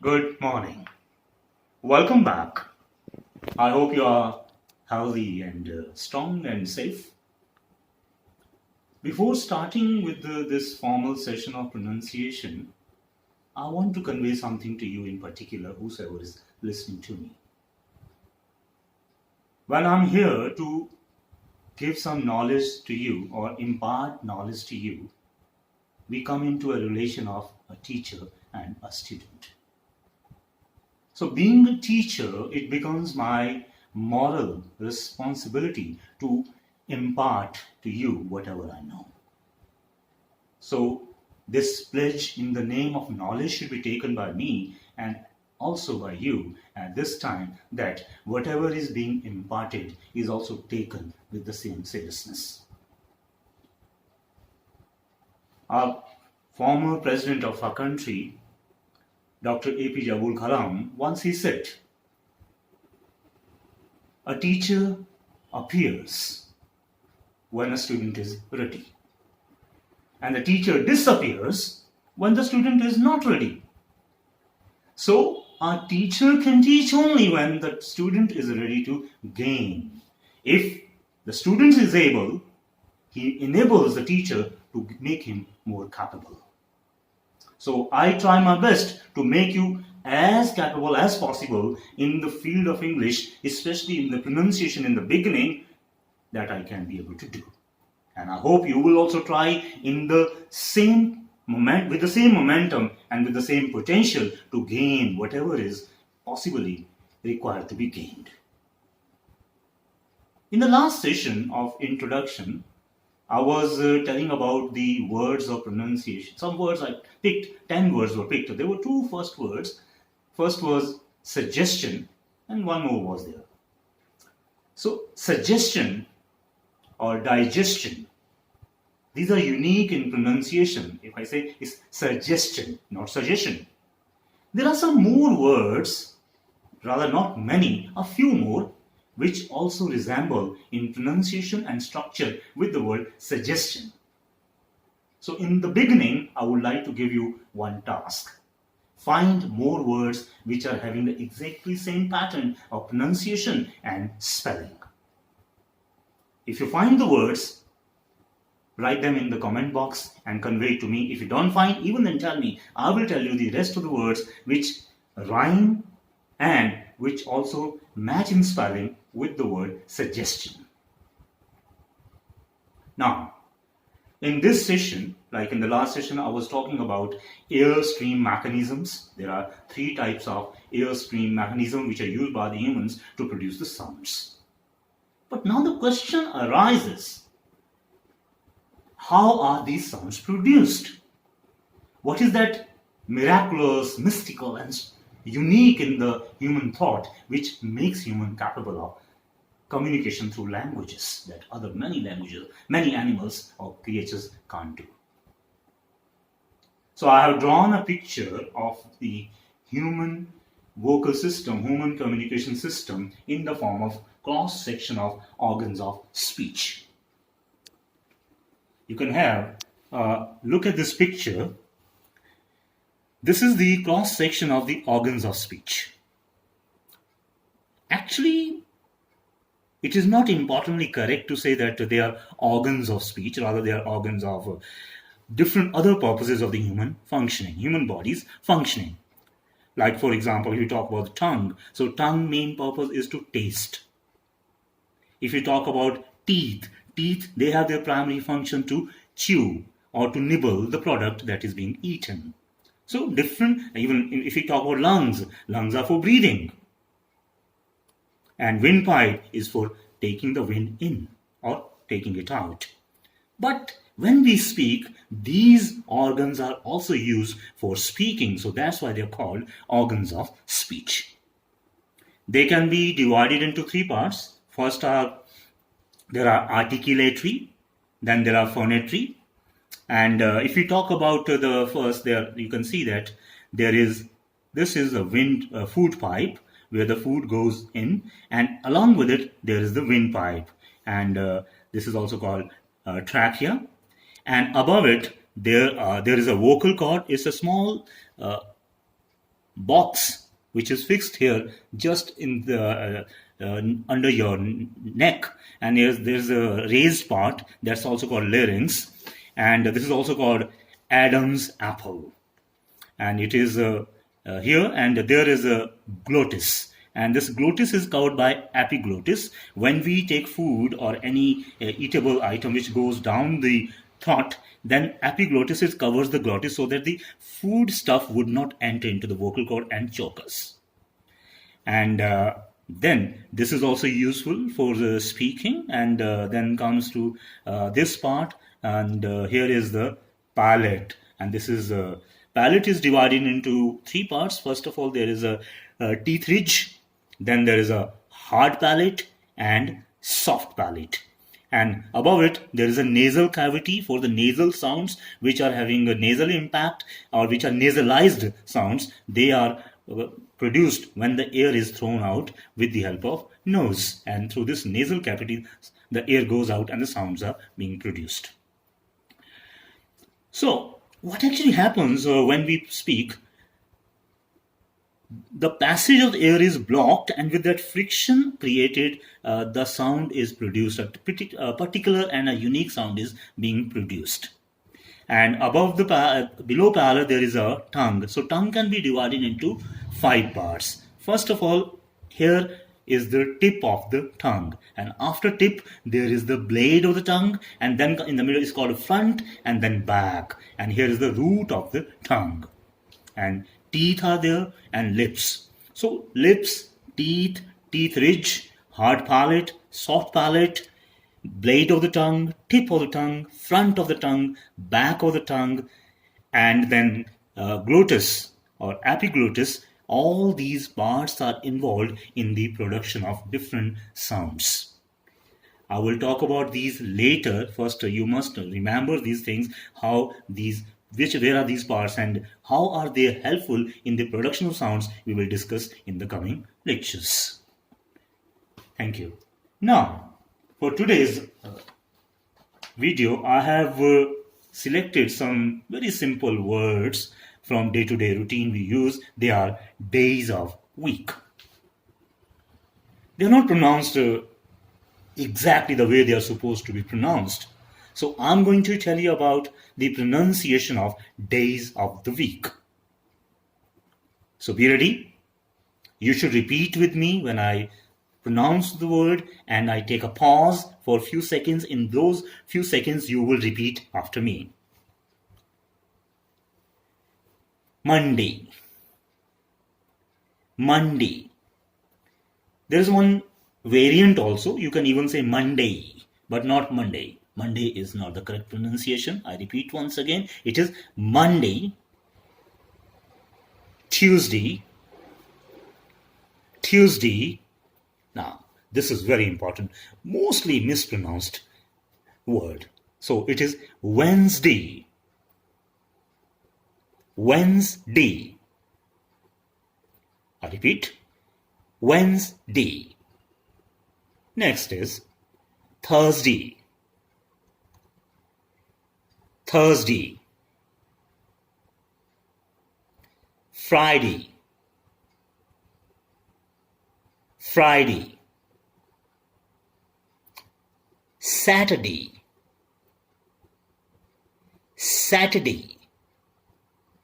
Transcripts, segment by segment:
Good morning. Welcome back. I hope you are healthy and strong and safe. Before starting with this formal session of pronunciation, I want to convey something to you in particular, whosoever is listening to me. When I'm here to give some knowledge to you or impart knowledge to you, we come into a relation of a teacher and a student. So, being a teacher, it becomes my moral responsibility to impart to you whatever I know. So, this pledge in the name of knowledge should be taken by me and also by you at this time, that whatever is being imparted is also taken with the same seriousness. Our former president of our country, Dr. APJ Abul Kalam, once he said, a teacher appears when a student is ready, and the teacher disappears when the student is not ready. So, a teacher can teach only when the student is ready to gain. If the student is able, he enables the teacher to make him more capable. So I try my best to make you as capable as possible in the field of English, especially in the pronunciation in the beginning, that I can be able to do. And I hope you will also try in the same moment, with the same momentum and with the same potential to gain whatever is possibly required to be gained. In the last session of introduction, I was telling about the words of pronunciation. Some words I picked, 10 words were picked. There were two first words. First was suggestion, and one more was there. So, suggestion or digestion, these are unique in pronunciation. If I say it's suggestion, not suggestion. There are some more words, rather not many, a few more, which also resemble in pronunciation and structure with the word suggestion. So in the beginning, I would like to give you one task. Find more words which are having the exactly same pattern of pronunciation and spelling. If you find the words, write them in the comment box and convey it to me. If you don't find, even then tell me. I will tell you the rest of the words which rhyme and which also match in spelling with the word suggestion. Now, in this session, like in the last session, I was talking about airstream mechanisms. There are 3 types of airstream mechanisms which are used by the humans to produce the sounds. But now the question arises, how are these sounds produced? What is that miraculous, mystical, and unique in the human thought which makes human capable of communication through languages that other many languages, many animals or creatures can't do? So I have drawn a picture of the human vocal system, human communication system in the form of cross section of organs of speech. You can have look at this picture. This is the cross section of the organs of speech. Actually, it is not importantly correct to say that they are organs of speech, rather they are organs of different other purposes of the human functioning, human bodies functioning. Like for example, if you talk about the tongue, so tongue main purpose is to taste. If you talk about teeth, they have their primary function to chew or to nibble the product that is being eaten. So different, even if you talk about lungs are for breathing. And windpipe is for taking the wind in or taking it out. But when we speak, these organs are also used for speaking. So that's why they're called organs of speech. They can be divided into 3 parts. First there are articulatory, then there are phonatory. And if we talk about the first, there you can see that this is a food pipe where the food goes in, and along with it there is the windpipe, and this is also called trachea. And above it there is a vocal cord. It's a small box which is fixed here just in the under your neck, and there's a raised part that's also called larynx, and this is also called Adam's apple, and it is here, and there is a glottis, and this glottis is covered by epiglottis. When we take food or any eatable item which goes down the throat, then epiglottis covers the glottis so that the food stuff would not enter into the vocal cord and choke us. And then this is also useful for the speaking, and then comes to this part, and here is the palate, and this is palate is divided into three parts. First of all, there is a teeth ridge, then there is a hard palate and soft palate, and above it there is a nasal cavity for the nasal sounds which are having a nasal impact or which are nasalized sounds. They are produced when the air is thrown out with the help of nose, and through this nasal cavity the air goes out and the sounds are being produced. So what actually happens when we speak? The passage of the air is blocked, and with that friction created, the sound is produced. A particular and a unique sound is being produced. And above the below palate there is a tongue. So tongue can be divided into 5 parts. First of all, here is the tip of the tongue, and after tip there is the blade of the tongue, and then in the middle is called front, and then back, and here is the root of the tongue, and teeth are there, and lips. So lips, teeth, teeth ridge, hard palate, soft palate, blade of the tongue, tip of the tongue, front of the tongue, back of the tongue, and then glottis or epiglottis. All these parts are involved in the production of different sounds. I will talk about these later. First, you must remember these things, how these, where are these parts and how are they helpful in the production of sounds. We will discuss in the coming lectures. Thank you. Now, for today's video, I have selected some very simple words from day-to-day routine we use. They are days of week. They are not pronounced exactly the way they are supposed to be pronounced. So I'm going to tell you about the pronunciation of days of the week. So be ready. You should repeat with me when I pronounce the word, and I take a pause for a few seconds. In those few seconds, you will repeat after me. Monday. Monday. There is one variant also. You can even say Monday, but not Monday. Monday is not the correct pronunciation. I repeat once again. It is Monday, Tuesday, Tuesday. Now, this is very important. Mostly mispronounced word. So it is Wednesday. Wednesday. I repeat, Wednesday. Next is Thursday. Thursday. Friday. Friday. Saturday. Saturday.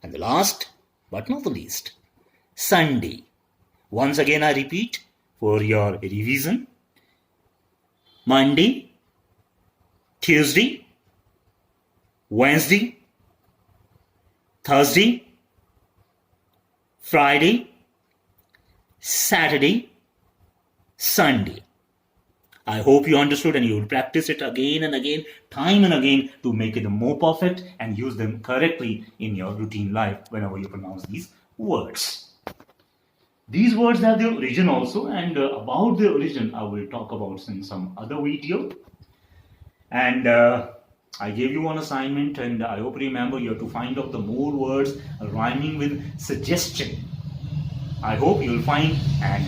And the last but not the least, Sunday. Once again I repeat for your revision. Monday, Tuesday, Wednesday, Thursday, Friday, Saturday, Sunday. I hope you understood, and you will practice it again and again, time and again, to make it more perfect and use them correctly in your routine life whenever you pronounce these words. These words have their origin also, and about their origin I will talk about in some other video. And I gave you one assignment, and I hope you remember you have to find out the more words rhyming with suggestion. I hope you will find and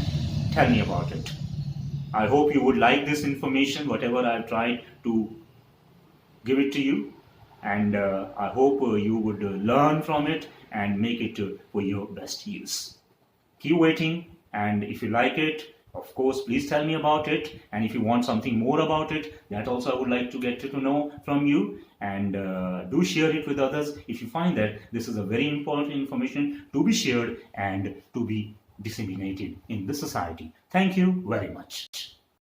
tell me about it. I hope you would like this information, whatever I've tried to give it to you. and I hope you would learn from it and make it for your best use. Keep waiting, and if you like it, of course, please tell me about it. And if you want something more about it, that also I would like to get to know from you. And do share it with others if you find that this is a very important information to be shared and to be disseminated in the society. Thank you very much.